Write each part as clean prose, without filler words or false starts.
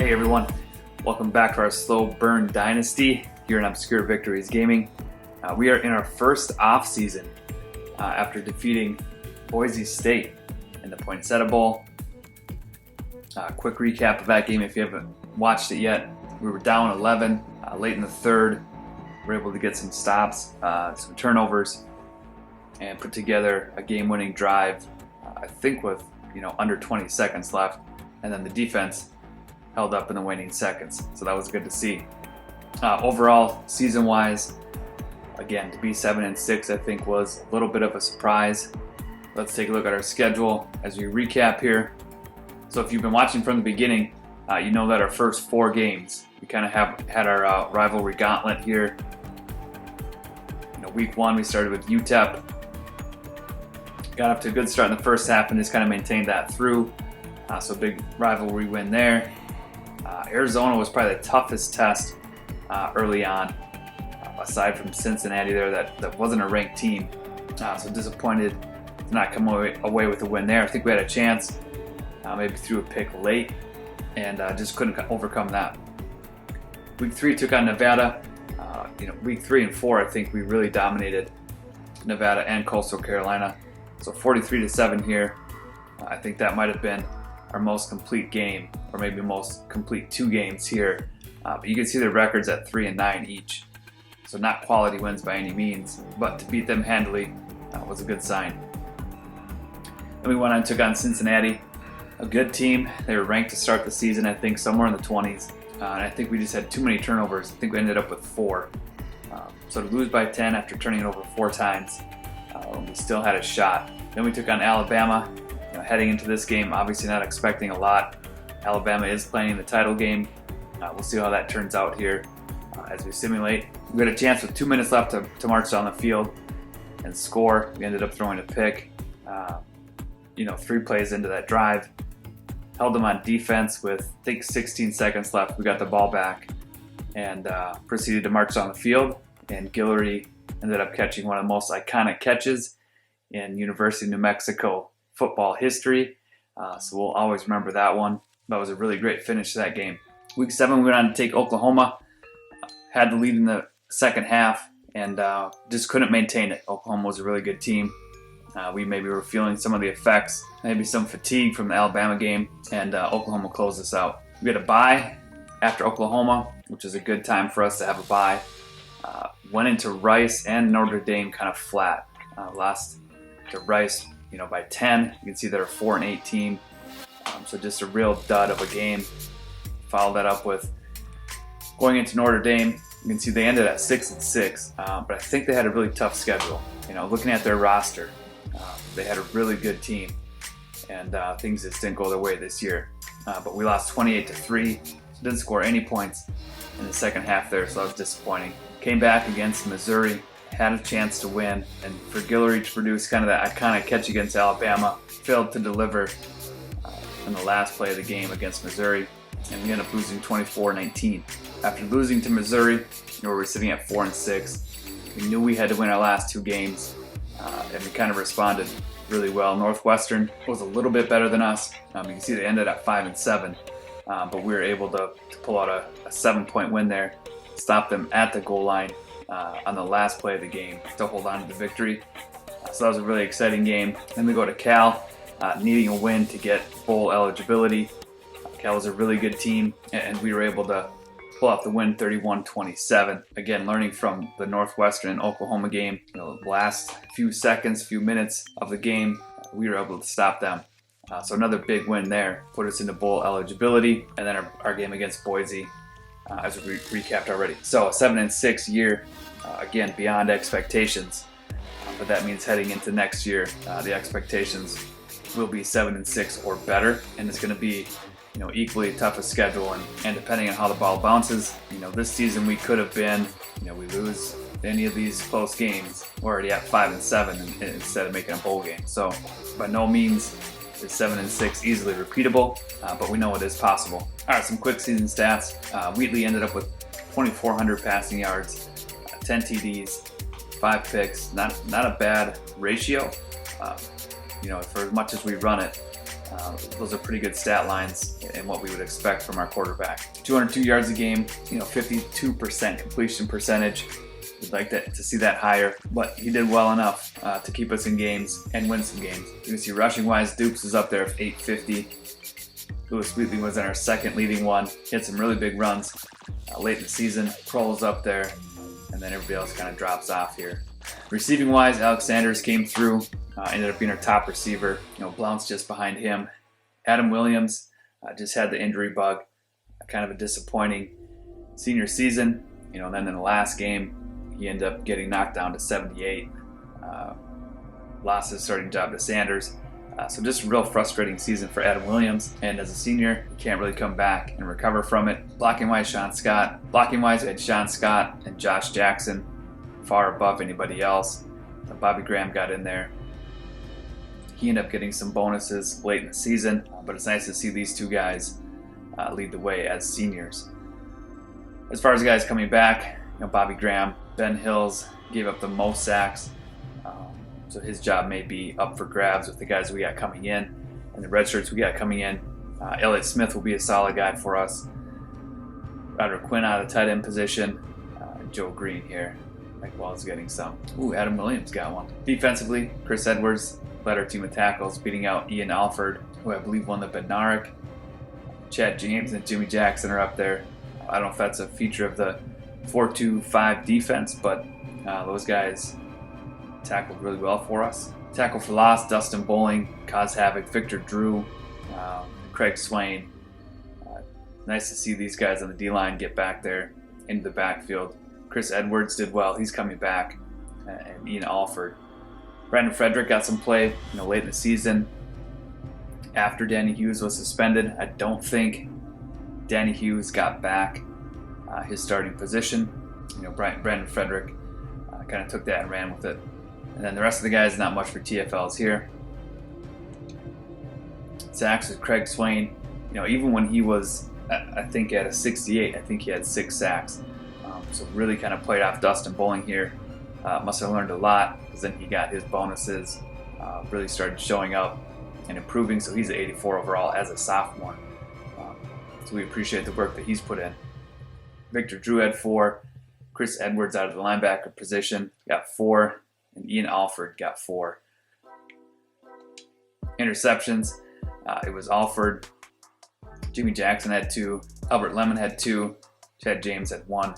Hey everyone, welcome back to our Slow Burn Dynasty here in Obscure Victories Gaming. We are in our first off season after defeating Boise State in the Poinsettia Bowl. Quick recap of that game if you haven't watched it yet. We were down 11 late in the third. We were able to get some stops, some turnovers, and put together a game-winning drive, I think with under 20 seconds left. And then the defense held up in the waning seconds, so that was good to see. Overall, season-wise, again, to be 7-6, I think was a little bit of a surprise. Let's take a look at our schedule as we recap here. So if you've been watching from the beginning, you know that our first 4 games, we kind of had our rivalry gauntlet here. Week 1, we started with UTEP. Got up to a good start in the first half and just kind of maintained that through. So big rivalry win there. Arizona was probably the toughest test early on, aside from Cincinnati there that wasn't a ranked team. So disappointed to not come away with a win there. I think we had a chance, maybe threw a pick late, and just couldn't overcome that. Week 3 took on Nevada. Week 3 and 4, I think we really dominated Nevada and Coastal Carolina. So 43-7 here. I think that might have been our most complete game, or maybe most complete 2 games here. But you can see the records at 3-9 each. So not quality wins by any means, but to beat them handily was a good sign. Then we went on and took on Cincinnati, a good team. They were ranked to start the season, I think, somewhere in the 20s. And I think we just had too many turnovers. I think we ended up with 4. So to lose by 10 after turning it over 4 times, we still had a shot. Then we took on Alabama. Heading into this game, obviously not expecting a lot. Alabama is playing the title game. We'll see how that turns out here as we simulate. We had a chance with 2 minutes left to march down the field and score. We ended up throwing a pick. 3 plays into that drive. Held them on defense with, I think, 16 seconds left. We got the ball back and proceeded to march down the field. And Guillory ended up catching one of the most iconic catches in University of New Mexico football history. So we'll always remember that one. That was a really great finish to that game. Week 7, we went on to take Oklahoma. Had the lead in the second half and just couldn't maintain it. Oklahoma was a really good team. We maybe were feeling some of the effects, maybe some fatigue from the Alabama game, and Oklahoma closed us out. We had a bye after Oklahoma, which is a good time for us to have a bye. Went into Rice and Notre Dame kind of flat. Lost to Rice by 10. You can see they're a 4-8 team. So just a real dud of a game. Followed that up with going into Notre Dame. You can see they ended at 6-6. But I think they had a really tough schedule. Looking at their roster, they had a really good team. And things just didn't go their way this year. But we lost 28-3. Didn't score any points in the second half there, so that was disappointing. Came back against Missouri. Had a chance to win, and for Guillory to produce kind of that iconic catch against Alabama, failed to deliver in the last play of the game against Missouri, and we ended up losing 24-19. After losing to Missouri, we were sitting at 4-6. We knew we had to win our last 2 games, and we kind of responded really well. Northwestern was a little bit better than us. You can see they ended at 5-7, but we were able to pull out a 7-point win there, stop them at the goal line on the last play of the game to hold on to the victory. So that was a really exciting game. Then we go to Cal, needing a win to get bowl eligibility. Cal was a really good team, and we were able to pull off the win 31-27. Again, learning from the Northwestern and Oklahoma game. The last few minutes of the game, we were able to stop them. So another big win there, put us into bowl eligibility, and then our game against Boise, as we recapped already. So a 7-6 year, again, beyond expectations. But that means heading into next year, the expectations will be 7-6 or better, and it's going to be, equally tough a schedule. And depending on how the ball bounces, this season we could have been, we lose any of these close games, we're already at 5-7 instead of making a bowl game. So by no means is 7-6 easily repeatable, but we know it is possible. All right, some quick season stats. Wheatley ended up with 2,400 passing yards, 10 TDs, 5 picks. Not a bad ratio. For as much as we run it, Those are pretty good stat lines and what we would expect from our quarterback. 202 yards a game, 52% completion percentage. We'd like to see that higher, but he did well enough to keep us in games and win some games. You can see rushing wise, Dukes is up there with 850. Louis Wheatley was in our second leading one. He had some really big runs late in the season. Kroll's up there, and then everybody else kind of drops off here. Receiving wise, Alex Sanders came through, ended up being our top receiver. Blount's just behind him. Adam Williams just had the injury bug. Kind of a disappointing senior season. And then in the last game, he ended up getting knocked down to 78. Lost his starting job to Sanders. So just a real frustrating season for Adam Williams. And as a senior, he can't really come back and recover from it. Blocking wise, Sean Scott. Blocking wise, we had Sean Scott and Josh Jackson, far above anybody else. Bobby Graham got in there. He ended up getting some bonuses late in the season, but it's nice to see these two guys lead the way as seniors. As far as guys coming back, Bobby Graham, Ben Hills gave up the most sacks, so his job may be up for grabs with the guys we got coming in and the red shirts we got coming in. Elliott Smith will be a solid guy for us. Roderick Quinn out of the tight end position. Joe Green here, well as getting some. Adam Williams got one. Defensively, Chris Edwards led our team of tackles, beating out Ian Alford, who I believe won the Bednarik. Chad James and Jimmy Jackson are up there. I don't know if that's a feature of the 4-2-5 defense, but those guys tackled really well for us. Tackle for loss, Dustin Bowling, Cause Havoc, Victor Drew, Craig Swain. Nice to see these guys on the D-line get back there into the backfield. Chris Edwards did well. He's coming back. And Ian Alford. Brandon Frederick got some play late in the season after Danny Hughes was suspended. I don't think Danny Hughes got back his starting position. Brandon Frederick kind of took that and ran with it. And then the rest of the guys, not much for TFLs here. Sacks with Craig Swain. Even when he was, I think, at a 68, I think he had 6 sacks. So really kind of played off Dustin Bowling here. Must have learned a lot, because then he got his bonuses, really started showing up and improving. So he's at 84 overall as a sophomore. So we appreciate the work that he's put in. Victor Drew had 4. Chris Edwards out of the linebacker position got 4. And Ian Alford got 4. Interceptions, it was Alford. Jimmy Jackson had 2. Albert Lemon had 2. Chad James had 1.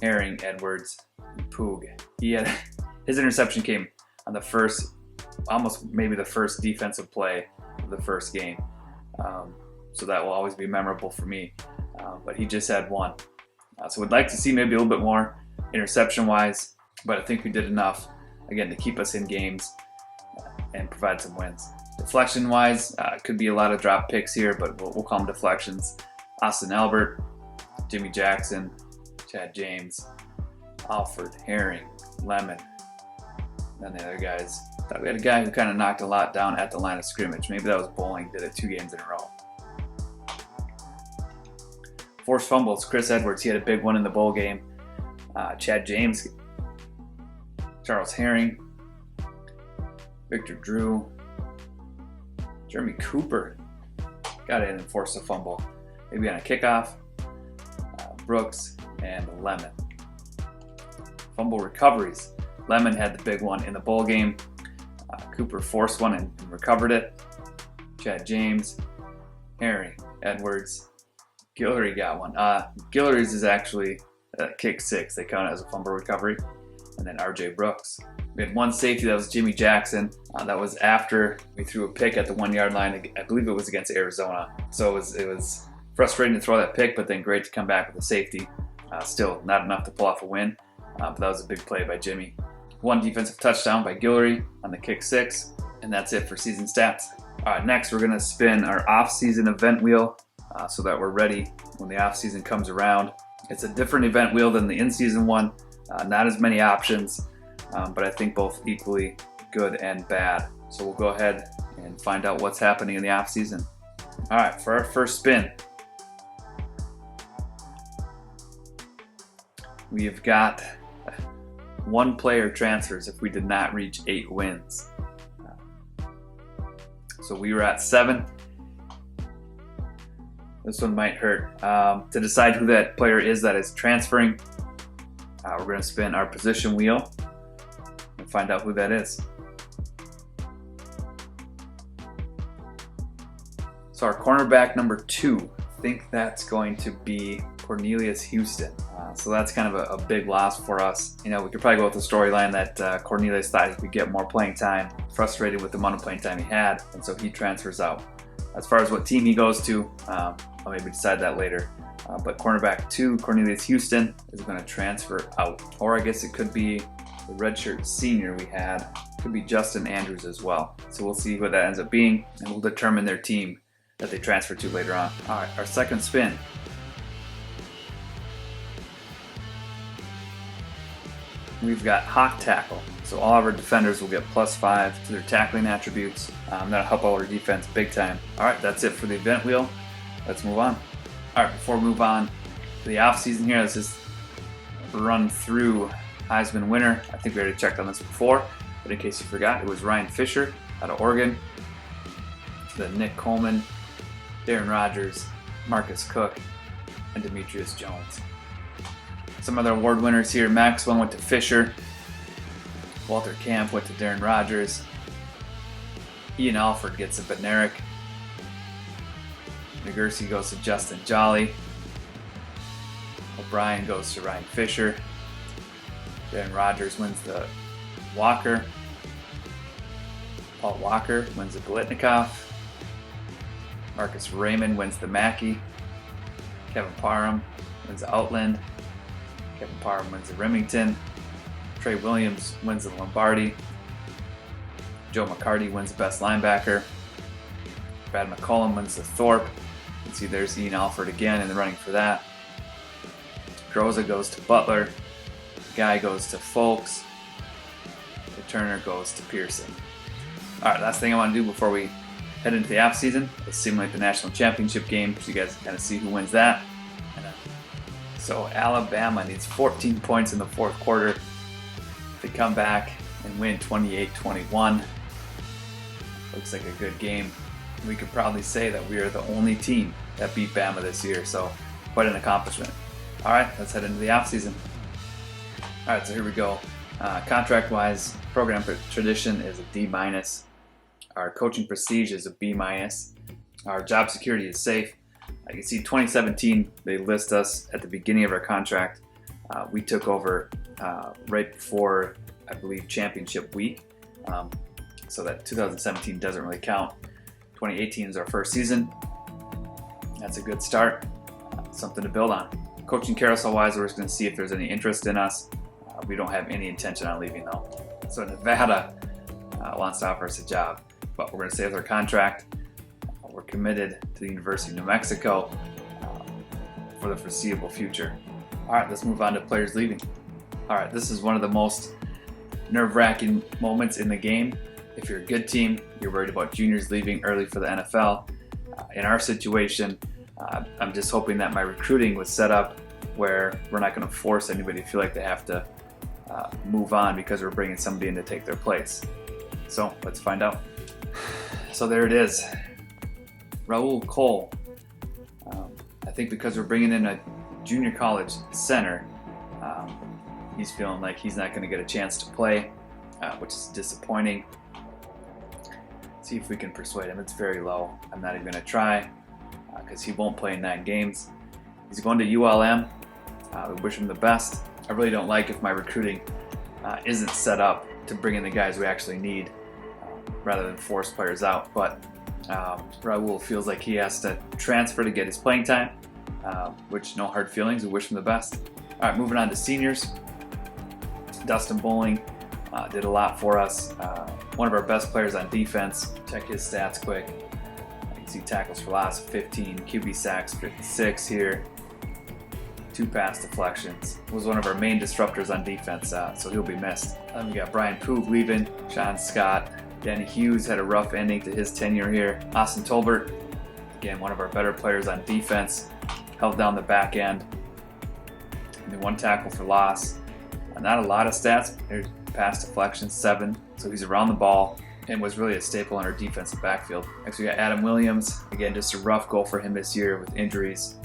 Herring, Edwards, and Poog. His interception came on the first, almost maybe the first defensive play of the first game. So that will always be memorable for me. But he just had 1. So we'd like to see maybe a little bit more interception-wise, but I think we did enough, again, to keep us in games and provide some wins. Deflection-wise, could be a lot of drop picks here, but we'll call them deflections. Austin Albert, Jimmy Jackson, Chad James, Alford, Herring, Lemon, and the other guys. Thought we had a guy who kind of knocked a lot down at the line of scrimmage. Maybe that was Bowling, did it 2 games in a row. Forced fumbles, Chris Edwards, he had a big one in the bowl game. Chad James, Charles Herring, Victor Drew, Jeremy Cooper got in and forced a fumble. Maybe on a kickoff. Brooks and Lemon. Fumble recoveries. Lemon had the big one in the bowl game. Cooper forced one and recovered it. Chad James, Herring, Edwards, Guillory got one. Guillory's is actually kick 6. They count it as a fumble recovery. And then RJ Brooks. We had 1 safety, that was Jimmy Jackson. That was after we threw a pick at the 1-yard line. I believe it was against Arizona. So it was frustrating to throw that pick, but then great to come back with a safety. Still not enough to pull off a win, but that was a big play by Jimmy. 1 defensive touchdown by Guillory on the kick 6, and that's it for season stats. All right, next we're going to spin our off-season event wheel so that we're ready when the off-season comes around. It's a different event wheel than the in-season one. Not as many options, but I think both equally good and bad. So we'll go ahead and find out what's happening in the off-season. All right, for our first spin, we've got 1 player transfers if we did not reach 8 wins. So we were at 7. This one might hurt. To decide who that player is that is transferring, we're going to spin our position wheel and find out who that is. So our cornerback number 2, I think that's going to be Cornelius Houston. So that's kind of a big loss for us. You know, we could probably go with the storyline that Cornelius thought he could get more playing time, frustrated with the amount of playing time he had, and so he transfers out. As far as what team he goes to, I'll maybe decide that later. But cornerback 2, Cornelius Houston, is going to transfer out. Or I guess it could be the redshirt senior we had. It could be Justin Andrews as well. So we'll see what that ends up being, and we'll determine their team that they transfer to later on. All right, our second spin. We've got hawk tackle. So all of our defenders will get +5 to their tackling attributes. That'll help out our defense big time. All right, that's it for the event wheel. Let's move on. All right, before we move on to the off season here, let's just run through Heisman winner. I think we already checked on this before, but in case you forgot, it was Ryan Fisher out of Oregon. Then Nick Coleman, Darren Rogers, Marcus Cook, and Demetrius Jones. Some other award winners here. Maxwell went to Fisher. Walter Camp went to Darren Rogers. Ian Alford gets a Bednarik. Nagurski goes to Justin Jolly. O'Brien goes to Ryan Fisher. Darren Rogers wins the Walker. Paul Walker wins the Golitnikov. Marcus Raymond wins the Mackey. Kevin Parham wins the Outland. Kevin Parham wins the Remington. Trey Williams wins the Lombardi. Joe McCarty wins the best linebacker. Brad McCollum wins the Thorpe. You can see there's Ian Alford again in the running for that. Groza goes to Butler. Guy goes to Folks. The Turner goes to Pearson. All right, last thing I want to do before we head into the off season is simulate the national championship game so you guys can kind of see who wins that. So Alabama needs 14 points in the fourth quarter to come back and win 28-21. Looks like a good game. We could probably say that we are the only team that beat Bama this year, so quite an accomplishment. All right, let's head into the offseason. All right, so here we go. Contract-wise, program tradition is a D-. Our coaching prestige is a B-. Our job security is safe. You can see 2017, they list us at the beginning of our contract. We took over right before, I believe, championship week. So that 2017 doesn't really count. 2018 is our first season. That's a good start. Something to build on. Coaching carousel-wise, we're just going to see if there's any interest in us. We don't have any intention on leaving, though. So Nevada wants to offer us a job, but we're going to stay with our contract. We're committed to the University of New Mexico for the foreseeable future. All right, let's move on to players leaving. All right, this is one of the most nerve-wracking moments in the game. If you're a good team, you're worried about juniors leaving early for the NFL. In our situation, I'm just hoping that my recruiting was set up where we're not going to force anybody to feel like they have to move on because we're bringing somebody in to take their place. So let's find out. So there it is. Raul Cole. I think because we're bringing in a junior college center, he's feeling like he's not going to get a chance to play, which is disappointing. See if we can persuade him. It's very low. I'm not even going to try because he won't play in 9 games. He's going to ULM. We wish him the best. I really don't like if my recruiting isn't set up to bring in the guys we actually need rather than force players out. But Raul feels like he has to transfer to get his playing time, which no hard feelings. We wish him the best. All right, moving on to seniors. Dustin Bowling did a lot for us. One of our best players on defense. Check his stats quick. You can see tackles for loss 15, QB sacks 56 here. 2 pass deflections. Was one of our main disruptors on defense, so he'll be missed. Then we got Brian Poog leaving, Sean Scott. Danny Hughes had a rough ending to his tenure here. Austin Tolbert, again, one of our better players on defense, held down the back end. And 1 tackle for loss. Not a lot of stats. There's pass deflection 7, so he's around the ball and was really a staple in our defensive backfield. Next we got Adam Williams. Again, just a rough go for him this year with injuries.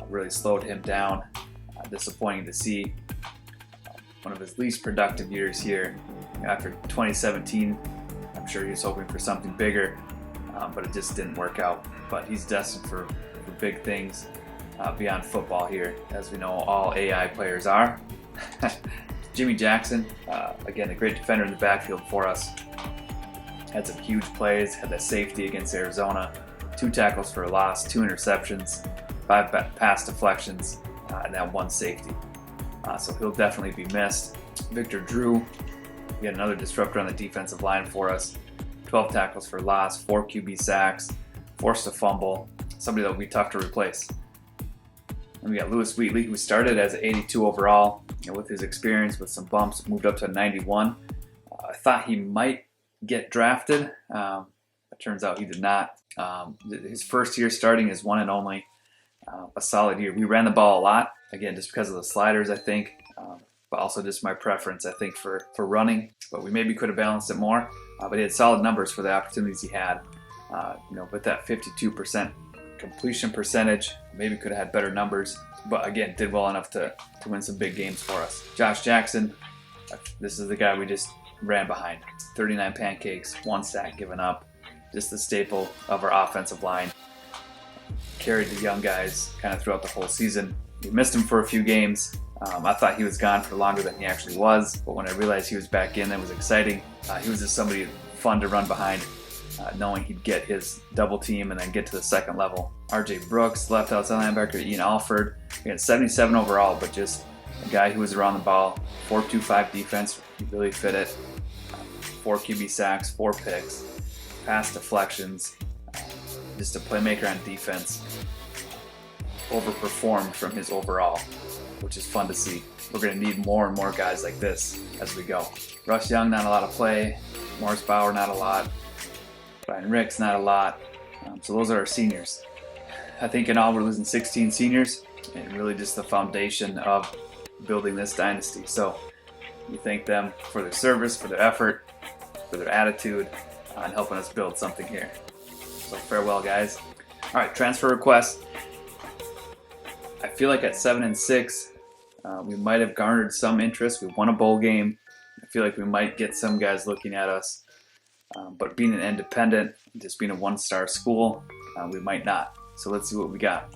Really slowed him down. Disappointing to see. One of his least productive years here. After 2017, I'm sure he was hoping for something bigger, but it just didn't work out. But he's destined for big things beyond football here, as we know all AI players are. Jimmy Jackson, again, a great defender in the backfield for us. Had some huge plays, had that safety against Arizona, 2 tackles for a loss, 2 interceptions, 5 pass deflections, and that 1 safety. So he'll definitely be missed. Victor Drew, yet another disruptor on the defensive line for us. 12 tackles for loss, 4 QB sacks, forced a fumble. Somebody that will be tough to replace. And we got Lewis Wheatley, who started as an 82 overall. With his experience, with some bumps, moved up to a 91. I thought he might get drafted. It turns out he did not. His first year starting is 1 and only. A solid year. We ran the ball a lot, again, just because of the sliders, I think, but also just my preference, I think, for running. But we maybe could have balanced it more. But he had solid numbers for the opportunities he had. With that 52% completion percentage, maybe could have had better numbers. But again, did well enough to win some big games for us. Josh Jackson, this is the guy we just ran behind. 39 pancakes, 1 sack given up. Just the staple of our offensive line. Carried the young guys kind of throughout the whole season. We missed him for a few games. I thought he was gone for longer than he actually was, but when I realized he was back in, it was exciting. He was just somebody fun to run behind, knowing he'd get his double team and then get to the second level. RJ Brooks, left outside linebacker, Ian Alford. We had 77 overall, but just a guy who was around the ball. 4-2-5 defense, he really fit it. 4 QB sacks, 4 picks, pass deflections. Just a playmaker on defense. Overperformed from his overall, which is fun to see. We're going to need more and more guys like this as we go. Russ Young, not a lot of play. Morris Bauer, not a lot. Brian Ricks, not a lot. So those are our seniors. I think in all we're losing 16 seniors, and really just the foundation of building this dynasty. So we thank them for their service, for their effort, for their attitude, and helping us build something here. So farewell, guys. All right, transfer requests. I feel like at 7-6, we might have garnered some interest. We won a bowl game. I feel like we might get some guys looking at us. But being an independent, just being a 1-star school, we might not. So let's see what we got.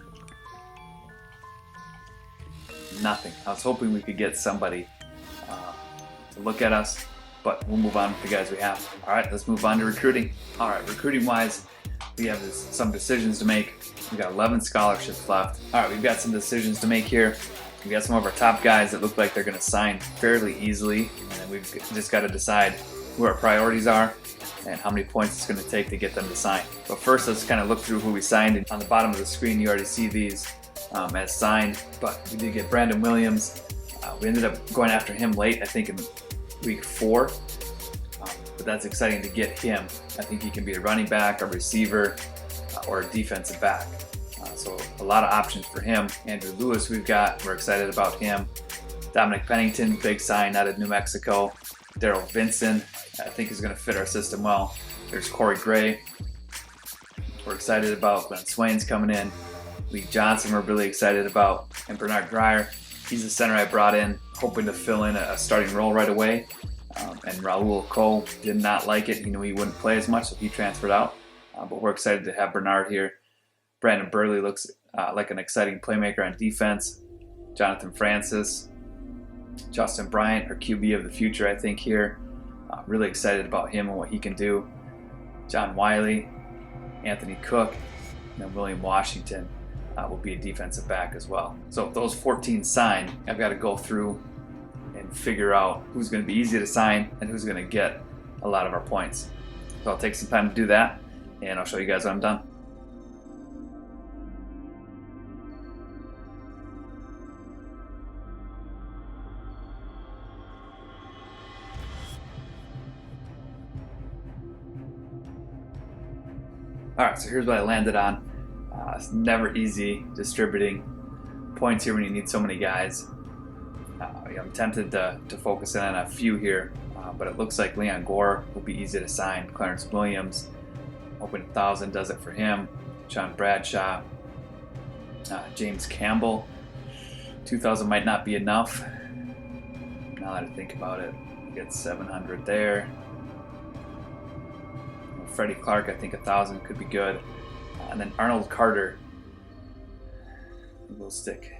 Nothing. I was hoping we could get somebody to look at us, but we'll move on with the guys we have. All right, let's move on to recruiting. All right, recruiting-wise, we have some decisions to make. We've got 11 scholarships left. All right, we've got some decisions to make here. We got some of our top guys that look like they're going to sign fairly easily, and then we've just got to decide who our priorities are and how many points it's going to take to get them to sign. But first, let's kind of look through who we signed. And on the bottom of the screen, you already see these as signed, but we did get Brandon Williams. We ended up going after him late, I think in week 4, but that's exciting to get him. I think he can be a running back, a receiver, or a defensive back. So a lot of options for him. Andrew Lewis we're excited about him. Dominic Pennington, big sign out of New Mexico. Daryl Vinson, I think is going to fit our system well. There's Corey Gray. We're excited about. Glenn Swain's coming in. Lee Johnson we're really excited about. And Bernard Dreyer, he's the center I brought in, hoping to fill in a starting role right away. And Raul Cole did not like it. He knew he wouldn't play as much, so he transferred out. But we're excited to have Bernard here. Brandon Burley looks like an exciting playmaker on defense. Jonathan Francis. Justin Bryant, our QB of the future, I think, here. Really excited about him and what he can do. John Wiley, Anthony Cook, and then William Washington will be a defensive back as well. So if those 14 sign, I've got to go through and figure out who's going to be easy to sign and who's going to get a lot of our points. So I'll take some time to do that, and I'll show you guys when I'm done. All right, so here's what I landed on. It's never easy distributing points here when you need so many guys. I'm tempted to focus in on a few here, But it looks like Leon Gore will be easy to sign. Clarence Williams, hoping 1,000 does it for him. John Bradshaw, James Campbell, 2,000 might not be enough. Now that I think about it, we get 700 there. Freddie Clark, I think 1,000 could be good. And then Arnold Carter, we'll stick.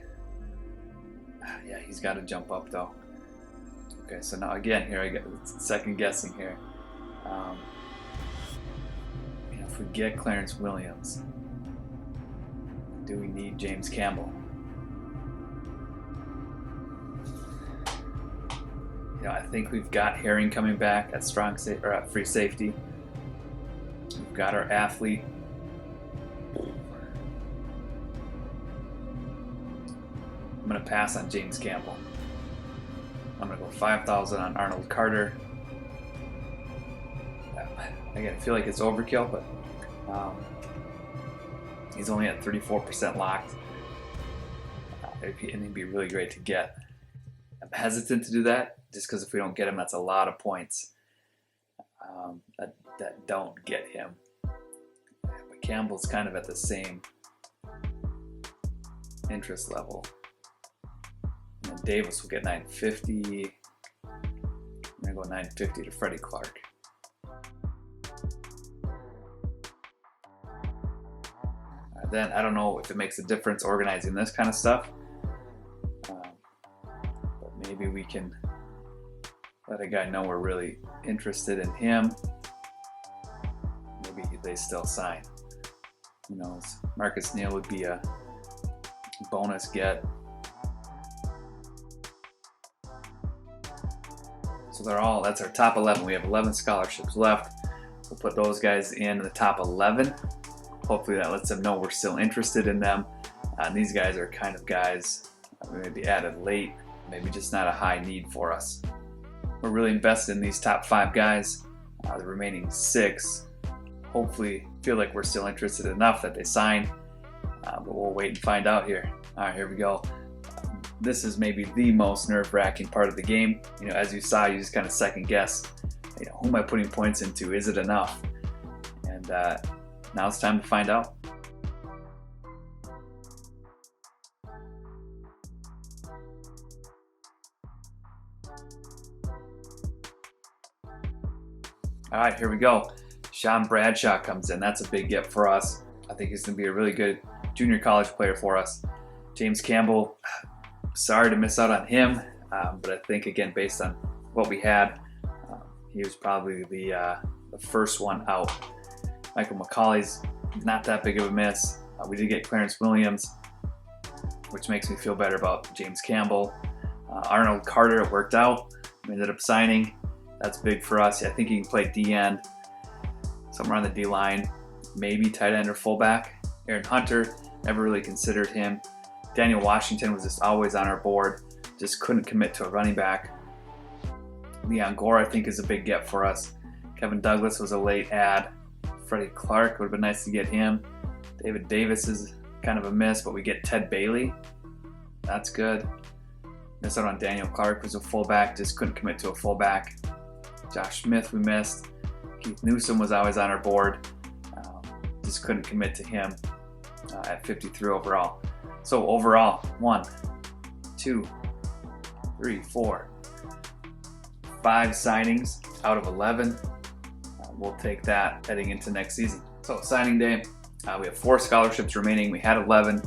Yeah, he's got to jump up though. Okay, so now again, here I get second guessing here. If we get Clarence Williams, do we need James Campbell? I think we've got Herring coming back at at free safety. We've got our athlete. I'm going to pass on James Campbell. I'm going to go 5,000 on Arnold Carter. Again, I feel like it's overkill, but he's only at 34% locked. And he'd be really great to get. I'm hesitant to do that just because if we don't get him, that's a lot of points that don't get him. But Campbell's kind of at the same interest level. And then Davis will get 950. I'm going to go 950 to Freddie Clark. Then I don't know if it makes a difference organizing this kind of stuff. But maybe we can let a guy know we're really interested in him. Maybe they still sign. Who knows? Marcus Neal would be a bonus get. So that's our top 11. We have 11 scholarships left. We'll put those guys in the top 11. Hopefully that lets them know we're still interested in them. And these guys are kind of guys maybe added late, maybe just not a high need for us. We're really invested in these top 5 guys. The remaining 6 hopefully feel like we're still interested enough that they sign. But we'll wait and find out here. All right, here we go. This is maybe the most nerve-wracking part of the game. As you saw, you just kind of second guess. Who am I putting points into? Is it enough? And now it's time to find out. All right, here we go. Sean Bradshaw comes in. That's a big get for us. I think he's going to be a really good junior college player for us. James Campbell, sorry to miss out on him, but I think, again, based on what we had, he was probably the first one out. Michael McCauley's not that big of a miss. We did get Clarence Williams, which makes me feel better about James Campbell. Arnold Carter, it worked out. We ended up signing. That's big for us. I think he can play D-end, somewhere on the D-line, maybe tight end or fullback. Aaron Hunter, never really considered him. Daniel Washington was just always on our board, just couldn't commit to a running back. Leon Gore, I think, is a big get for us. Kevin Douglas was a late add. Freddie Clark, would have been nice to get him. David Davis is kind of a miss, but we get Ted Bailey. That's good. Missed out on Daniel Clark, who's a fullback, just couldn't commit to a fullback. Josh Smith we missed. Keith Newsom was always on our board. Just couldn't commit to him at 53 overall. So overall, 1, 2, 3, 4, 5 signings out of 11. We'll take that heading into next season. So signing day, we have 4 scholarships remaining. We had 11,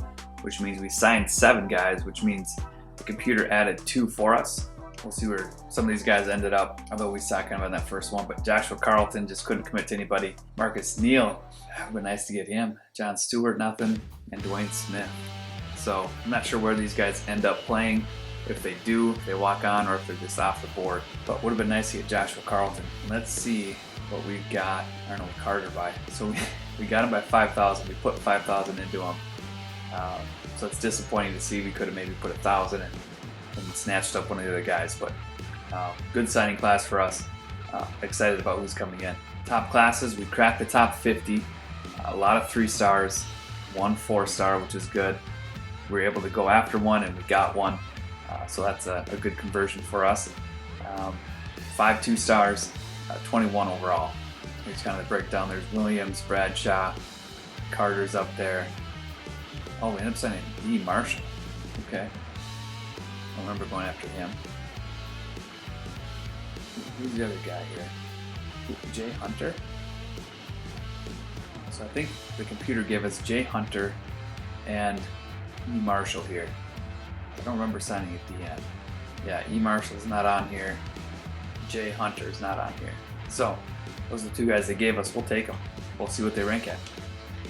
which means we signed 7 guys, which means the computer added 2 for us. We'll see where some of these guys ended up, although we saw kind of in that first one. But Joshua Carlton just couldn't commit to anybody. Marcus Neal, it would be nice to get him. John Stewart, nothing. And Dwayne Smith. So I'm not sure where these guys end up playing. If they do, if they walk on, or if they're just off the board. But would have been nice to get Joshua Carlton. Let's see what we got Arnold Carter by. So we got him by 5,000. We put 5,000 into him. So it's disappointing to see. We could have maybe put 1,000 and snatched up one of the other guys. But good signing class for us. Excited about who's coming in. Top classes, we cracked the top 50. A lot of 3 stars, 1 4-star, which is good. We were able to go after one, and we got one. So that's a good conversion for us. 5 2-stars, 21 overall. Here's kind of the breakdown. There's Williams, Bradshaw, Carter's up there. Oh, we ended up signing E. Marshall. Okay. I remember going after him. Who's the other guy here? Jay Hunter? So I think the computer gave us Jay Hunter and E. Marshall here. I don't remember signing at the end. Yeah, E. Marshall's not on here. Jay Hunter's not on here. So those are the 2 guys they gave us. We'll take them. We'll see what they rank at.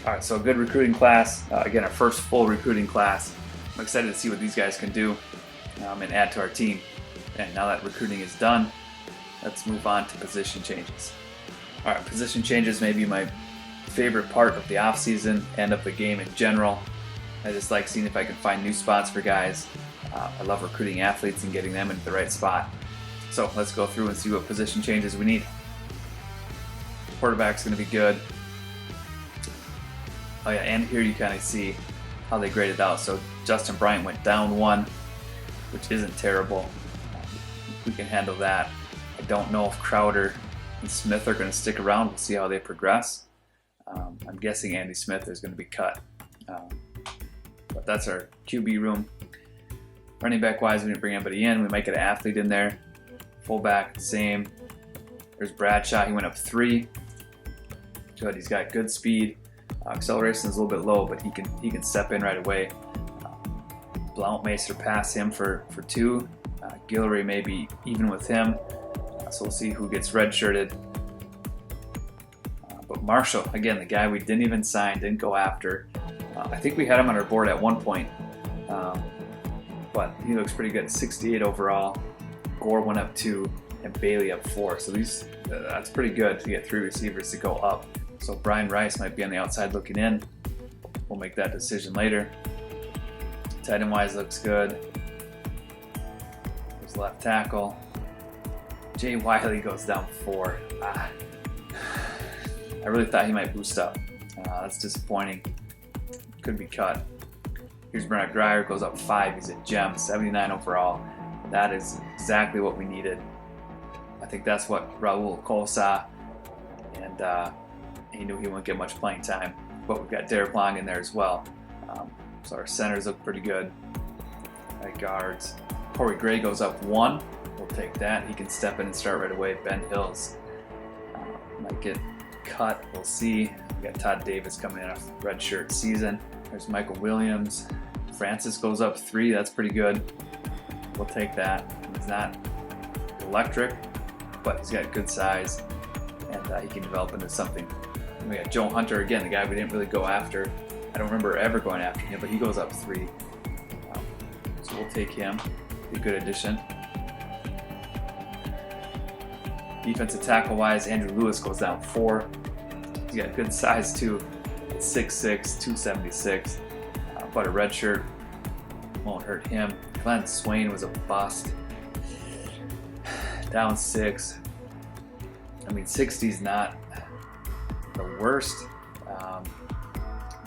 All right, so a good recruiting class. Again, our first full recruiting class. I'm excited to see what these guys can do and add to our team. And now that recruiting is done, let's move on to position changes. All right, position changes may be my favorite part of the offseason and of the game in general. I just like seeing if I can find new spots for guys. I love recruiting athletes and getting them into the right spot. So let's go through and see what position changes we need. Quarterback's going to be good. Oh yeah, and here you kind of see how they graded out. So Justin Bryant went down 1, which isn't terrible. We can handle that. I don't know if Crowder and Smith are going to stick around. We'll see how they progress. I'm guessing Andy Smith is going to be cut. But that's our QB room. Running back wise, we didn't bring anybody in. We might get an athlete in there. Fullback, same. There's Bradshaw. He went up 3. Good. He's got good speed. Acceleration is a little bit low, but he can step in right away. Blount may surpass him for 2. Guillory may be even with him. So we'll see who gets redshirted. But Marshall, again, the guy we didn't even sign, didn't go after. I think we had him on our board at one point, but he looks pretty good. 68 overall. Gore went up 2, and Bailey up 4. So that's pretty good to get 3 receivers to go up. So Brian Rice might be on the outside looking in. We'll make that decision later. Tight end wise looks good. There's left tackle. Jay Wiley goes down 4. I really thought he might boost up. That's disappointing. Could be cut. Here's Bernard Grier, goes up 5. He's a gem, 79 overall. That is exactly what we needed. I think that's what Raul Cole saw, and he knew he wouldn't get much playing time. But we've got Derek Long in there as well. So our centers look pretty good. At guards, Corey Gray goes up 1. We'll take that. He can step in and start right away. Ben Hills might get cut. We'll see. We got Todd Davis coming in off redshirt season. There's Michael Williams. Francis goes up 3. That's pretty good. We'll take that. He's not electric, but he's got good size, and he can develop into something. And we got Joe Hunter again, the guy we didn't really go after. I don't remember ever going after him, but he goes up 3. So we'll take him. Be a good addition. Defensive tackle wise, Andrew Lewis goes down 4. He's got good size too. 6'6", 276. But a red shirt won't hurt him. Glenn Swain was a bust. Down 6. I mean, 60's not the worst,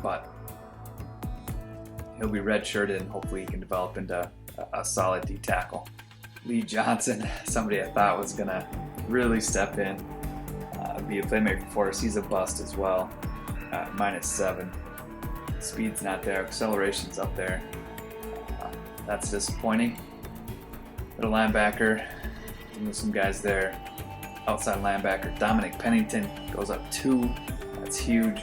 but he'll be redshirted and hopefully he can develop into a solid D tackle. Lee Johnson, somebody I thought was gonna really step in, be a playmaker for us. He's a bust as well. -7. Speed's not there. Acceleration's up there. That's disappointing. Middle linebacker, there's some guys there. Outside linebacker, Dominic Pennington goes up 2. That's huge.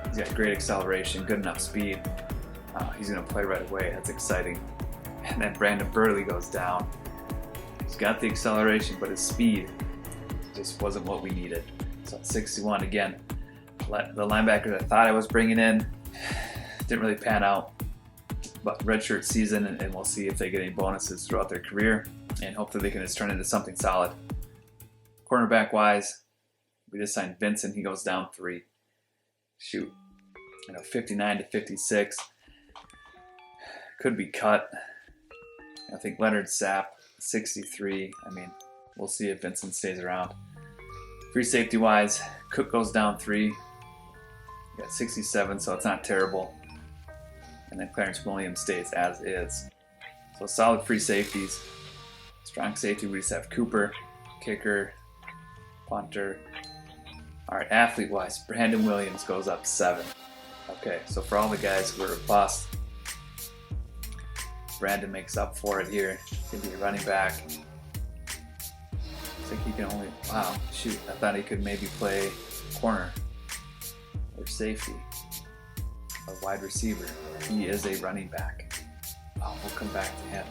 He's got great acceleration, good enough speed. He's going to play right away. That's exciting. And then Brandon Burley goes down. He's got the acceleration, but his speed just wasn't what we needed. So at 61 again, the linebacker that I thought I was bringing in didn't really pan out. But redshirt season, and we'll see if they get any bonuses throughout their career, and hopefully they can just turn into something solid. Cornerback wise, we just signed Vincent. He goes down 3. Shoot, 59 to 56 could be cut. I think Leonard Sapp 63. I mean, we'll see if Vincent stays around. Free safety wise, Cook goes down 3. We got 67, so it's not terrible. And then Clarence Williams stays as is. So solid free safeties. Strong safety, we just have Cooper. kicker, punter. All right, athlete-wise, Brandon Williams goes up 7. Okay, so for all the guys who were a bust, Brandon makes up for it here. Could be a running back. Looks like he can only, wow, shoot, I thought he could maybe play corner or safety or wide receiver. He is a running back. Oh, we'll come back to him.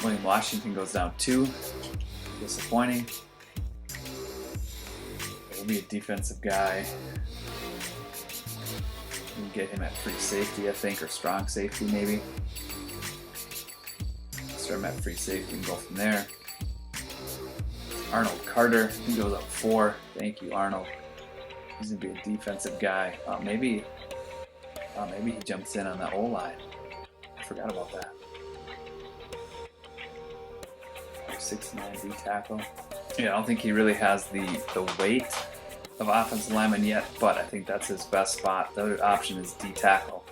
William Washington goes down 2. Disappointing. It'll be a defensive guy. We can get him at free safety, I think, or strong safety maybe. Start him at free safety and go from there. Arnold Carter, he goes up 4. Thank you, Arnold. He's gonna be a defensive guy. Maybe he jumps in on the O-line. I forgot about that. 6'9" D tackle. Yeah, I don't think he really has the weight of offensive lineman yet, but I think that's his best spot. The other option is D tackle.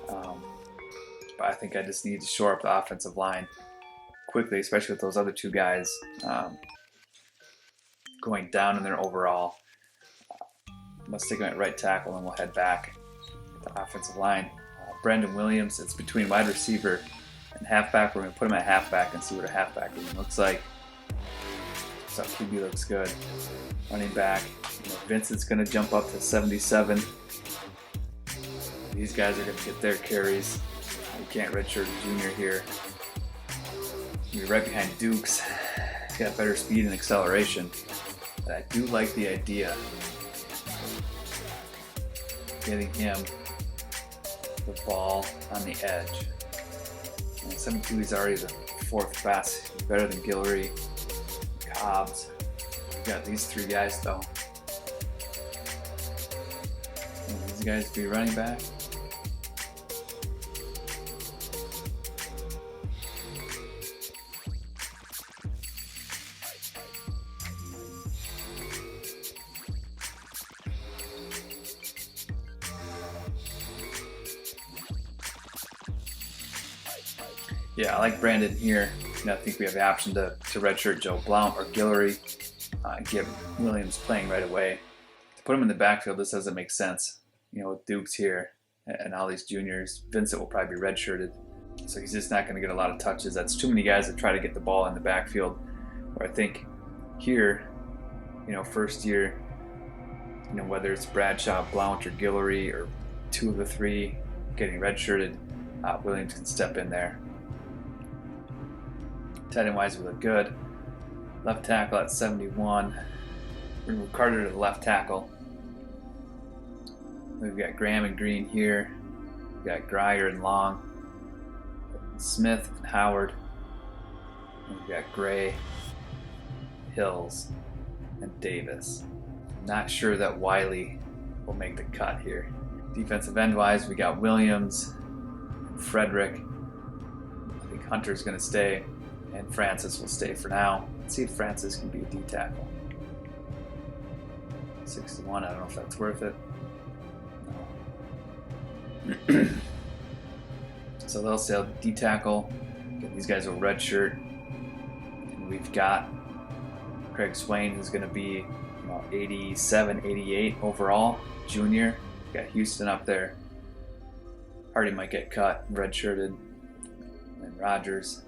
But I think I just need to shore up the offensive line quickly, especially with those other 2 guys going down in their overall. Let's take him at right tackle and we'll head back to the offensive line. Brandon Williams, it's between wide receiver and halfback. We're going to put him at halfback and see what a halfback room looks like. So QB looks good. Running back, Vincent's going to jump up to 77. These guys are going to get their carries. You can't redshirt a junior here. You're right behind Dukes. He's got better speed and acceleration. But I do like the idea of getting him the ball on the edge. And 72, he's already the 4th best. He's better than Guillory, Cobbs. We got these 3 guys though. And these guys be running back. Yeah, I like Brandon here. I think we have the option to redshirt Joe Blount or Guillory, get Williams playing right away. To put him in the backfield, this doesn't make sense. With Dukes here and all these juniors, Vincent will probably be redshirted, so he's just not going to get a lot of touches. That's too many guys that try to get the ball in the backfield. Where I think here, first year, whether it's Bradshaw, Blount, or Guillory, or 2 of the 3 getting redshirted, Williams can step in there. Tight end wise, we look good. Left tackle at 71. We're going to move Carter to the left tackle. We've got Graham and Green here. We've got Grier and Long. Smith and Howard. And we've got Gray, Hills, and Davis. I'm not sure that Wiley will make the cut here. Defensive end wise, we got Williams, Frederick. I think Hunter's going to stay. And Francis will stay for now. Let's see if Francis can be a D tackle. 61, I don't know if that's worth it. No. So they'll say D tackle. These guys will redshirt. And we've got Craig Swain, who's going to be 87, 88 overall, junior. We've got Houston up there. Hardy might get cut, redshirted. And Rogers.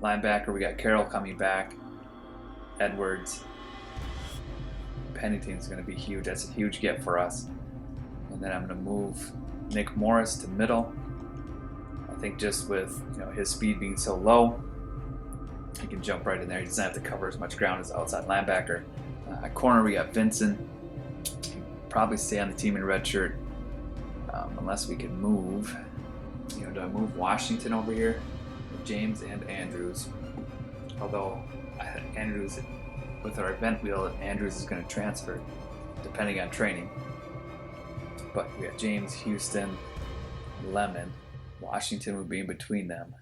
Linebacker, we got Carroll coming back. Edwards. Pennington's going to be huge. That's a huge get for us. And then I'm going to move Nick Morris to middle. I think just with his speed being so low, he can jump right in there. He doesn't have to cover as much ground as outside linebacker. At corner, we got Vincent. He'll probably stay on the team in redshirt unless we can move. Do I move Washington over here? James and Andrews. Although Andrews, with our event wheel, Andrews is going to transfer depending on training. But we got James, Houston, Lemon. Washington would be in between them.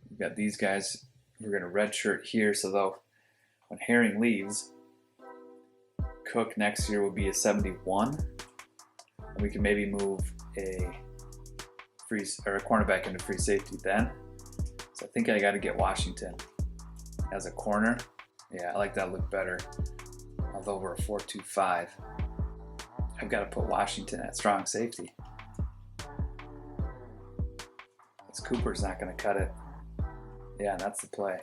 We've got these guys who are going to redshirt here, so though when Herring leaves, Cook next year will be a 71. And we can maybe move a cornerback into free safety then. So I think I got to get Washington as a corner. Yeah, I like that look better. Although we're a 4-2-5, I've got to put Washington at strong safety. This Cooper's not going to cut it. Yeah, that's the play.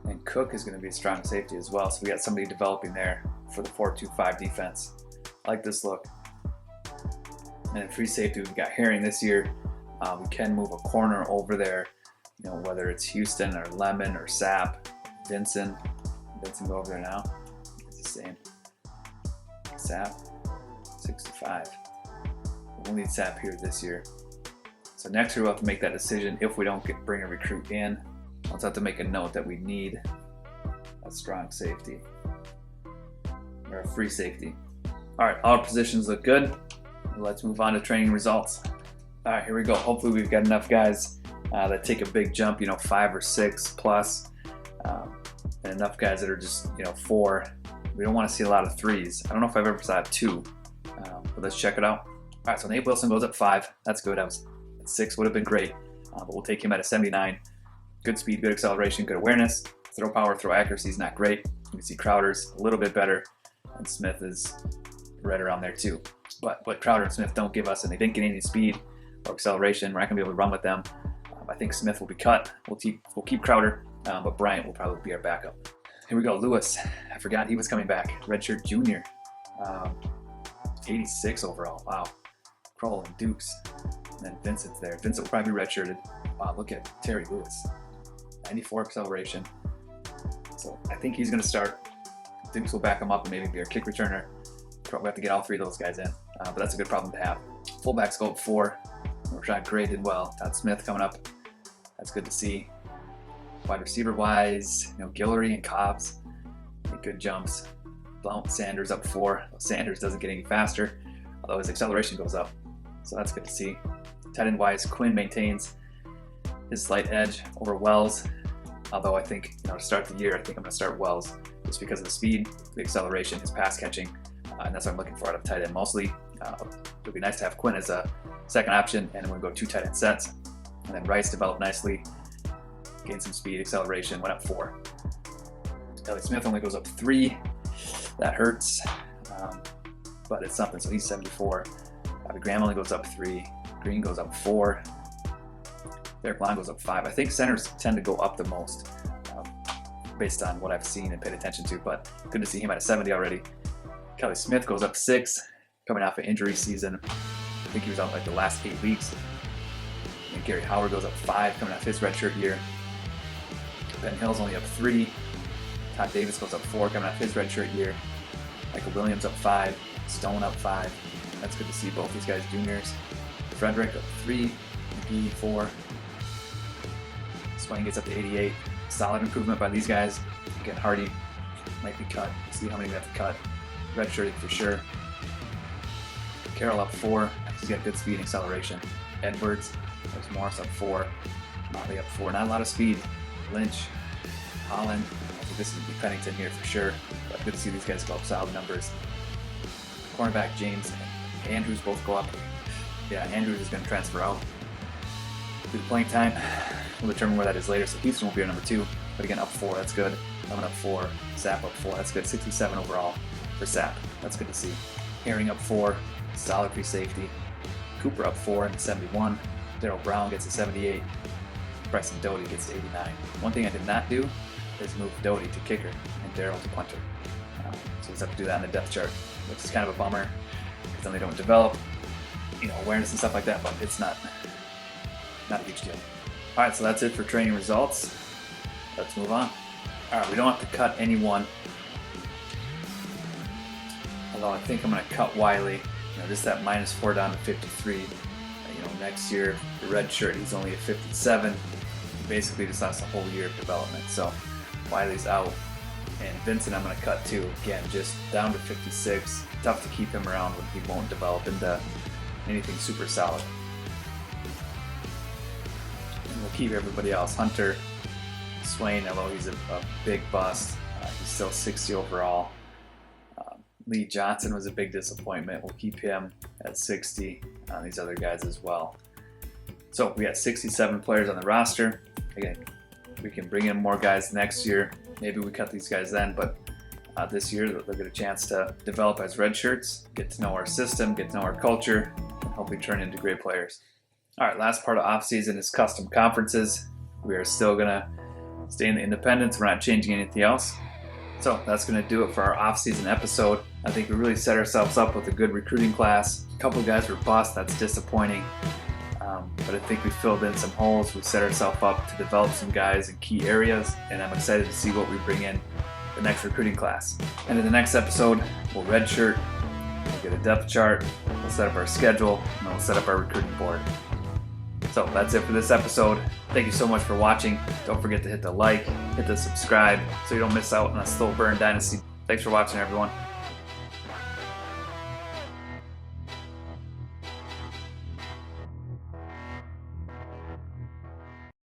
And Cook is going to be a strong safety as well. So we got somebody developing there for the 4-2-5 defense. I like this look. And in free safety, we've got Herring this year. We can move a corner over there, you know, whether it's Houston or Lemon or Sapp, Vincent. Vincent go over there now. It's the same. Sapp, 65. We'll need Sapp here this year. So next year we'll have to make that decision if we don't bring a recruit in. We'll have to make a note that we need a strong safety or a free safety. All right, all positions look good. Let's move on to training results. All right, here we go. Hopefully we've got enough guys that take a big jump, 5 or 6 plus, and enough guys that are just 4. We don't want to see a lot of 3s. I don't know if I've ever saw 2, but let's check it out. All right, so Nate Wilson goes up 5. That's good. I was at 6, would have been great, but we'll take him at a 79. Good speed, good acceleration, good awareness. Throw power, throw accuracy is not great. You can see Crowder's a little bit better, and Smith is right around there too. But what Crowder and Smith don't give us, and they didn't get any speed or acceleration, we're not going to be able to run with them. I think Smith will be cut. We'll keep Crowder, but Bryant will probably be our backup. Here we go, Lewis. I forgot he was coming back. Redshirt junior. 86 overall. Wow. Kroll and Dukes. And then Vincent's there. Vincent will probably be redshirted. Wow, look at Terry Lewis. 94 acceleration. So I think he's going to start. Dukes will back him up and maybe be our kick returner. Probably have to get all 3 of those guys in, but that's a good problem to have. Fullbacks go up 4. Rashad Gray did well. Todd Smith coming up. That's good to see. Wide receiver wise, Guillory and Cobbs make good jumps. Blount Sanders up 4. Sanders doesn't get any faster, although his acceleration goes up. So that's good to see. Tight end wise, Quinn maintains his slight edge over Wells. Although I think, to start the year, I think I'm going to start Wells just because of the speed, the acceleration, his pass catching. And that's what I'm looking for out of tight end mostly. It'll be nice to have Quinn as a second option, and we're going to go 2 tight end sets. And then Rice developed nicely, gained some speed, acceleration, went up 4. Ellie Smith only goes up 3. That hurts, but it's something. So he's 74. Bobby Graham only goes up 3. Green goes up 4. Derek Long goes up 5. I think centers tend to go up the most based on what I've seen and paid attention to, but good to see him at a 70 already. Kelly Smith goes up 6, coming off an injury season. I think he was out like the last 8 weeks. And Gary Howard goes up 5, coming off his redshirt year. Ben Hill's only up 3. Todd Davis goes up 4, coming off his redshirt year. Michael Williams up 5. Stone up 5. That's good to see both these guys juniors. Frederick up 3. McGee 4. Swain gets up to 88. Solid improvement by these guys. Again, Hardy might be cut. We'll see how many we have to cut. Redshirted for sure. Carroll up 4. He's got good speed and acceleration. Edwards, there's Morris up 4. Motley up 4. Not a lot of speed. Lynch, Holland. I think this is Pennington here for sure. But good to see these guys go up solid numbers. Cornerback James and Andrews both go up. Yeah, Andrews is going to transfer out. Through the playing time, we'll determine where that is later. So Houston will be our number 2. But again, up 4. That's good. Lemon up 4. Sapp up 4. That's good. 67 overall for Sapp. That's good to see. Herring up 4. Solid free safety. Cooper up 4 and 71. Darryl Brown gets a 78. Bryson Doty gets to 89. One thing I did not do is move Doty to kicker and Darryl to punter. So we'll have to do that on the depth chart, which is kind of a bummer because then they don't develop, awareness and stuff like that. But it's not a huge deal. All right, so that's it for training results. Let's move on. All right, we don't have to cut anyone. Although I think I'm going to cut Wiley. Just that -4 down to 53. Next year, the red shirt, he's only at 57. Basically, just lost a whole year of development. So Wiley's out. And Vincent, I'm going to cut too. Again, just down to 56. Tough to keep him around when he won't develop into anything super solid. And we'll keep everybody else. Hunter, Swain, although he's a big bust, he's still 60 overall. Lee Johnson was a big disappointment. We'll keep him at 60 on these other guys as well. So we got 67 players on the roster. Again, we can bring in more guys next year. maybe we cut these guys then, but this year they'll get a chance to develop as red shirts, get to know our system, get to know our culture, and hopefully turn into great players. All right, last part of off-season is custom conferences. We are still gonna stay in the independents. We're not changing anything else. So that's gonna do it for our off-season episode. I think we really set ourselves up with a good recruiting class. A couple of guys were bust, that's disappointing. But I think we filled in some holes. We set ourselves up to develop some guys in key areas, and I'm excited to see what we bring in the next recruiting class. And in the next episode, we'll redshirt, we'll get a depth chart, we'll set up our schedule, and we'll set up our recruiting board. So that's it for this episode. Thank you so much for watching. Don't forget to hit the like, hit the subscribe, so you don't miss out on a Slow Burn Dynasty. Thanks for watching, everyone.